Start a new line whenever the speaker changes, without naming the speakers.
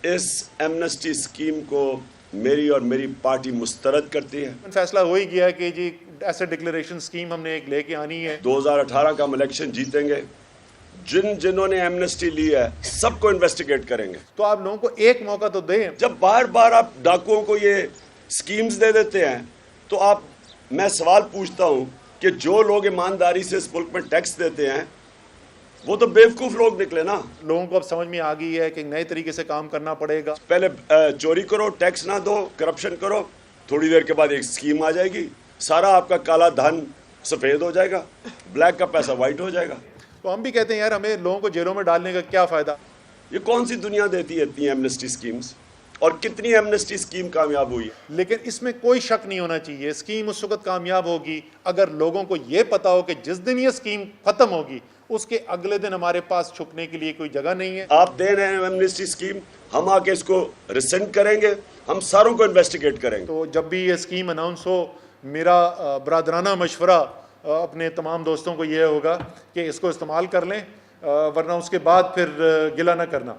اس Amnesty scheme کو میری اور میری پارٹی مسترد کرتی ہے۔
فیصلہ ہو ہی گیا کہ جی ایسے ڈکلیریشن اسکیم ہم نے ایک لے کے آنی ہے۔
2018 کا ہم الیکشن جیتیں گے، جنہوں نے ایمنسٹی لی ہے سب کو انویسٹیگیٹ کریں گے۔
تو آپ لوگوں کو ایک موقع تو دیں۔
جب بار بار آپ ڈاکوؤں کو یہ اسکیمز دے دیتے ہیں تو میں سوال پوچھتا ہوں کہ جو لوگ ایمانداری سے اس ملک میں ٹیکس دیتے ہیں وہ تو بیوقوف لوگ نکلے نا۔
لوگوں کو اب سمجھ میں آ گئی ہے کہ نئے طریقے سے کام کرنا پڑے گا۔
پہلے چوری کرو، ٹیکس نہ دو، کرپشن کرو، تھوڑی دیر کے بعد ایک اسکیم آ جائے گی، سارا آپ کا کالا دھن سفید ہو جائے گا، بلیک کا پیسہ وائٹ ہو جائے گا۔
تو ہم بھی کہتے ہیں یار ہمیں لوگوں کو جیلوں میں ڈالنے کا کیا فائدہ؟
یہ کون سی دنیا دیتی ہے اتنی ایمنسٹی اسکیمز، اور کتنی ایمنسٹی اسکیم کامیاب ہوئی ہے؟
لیکن اس میں کوئی شک نہیں ہونا چاہیے، اسکیم اس وقت کامیاب ہوگی اگر لوگوں کو یہ پتا ہو کہ جس دن یہ اسکیم ختم ہوگی اس کے اگلے دن ہمارے پاس چھپنے کے لیے کوئی جگہ نہیں ہے۔
آپ دے رہے ہیں ایمنسٹی اسکیم، ہم آ کے اس کو ریسنڈ کریں گے، ہم ساروں کو انویسٹیگیٹ کریں گے۔
تو جب بھی یہ اسکیم اناؤنس ہو، میرا برادرانہ مشورہ اپنے تمام دوستوں کو یہ ہوگا کہ اس کو استعمال کر لیں، ورنہ اس کے بعد پھر گلہ نہ کرنا۔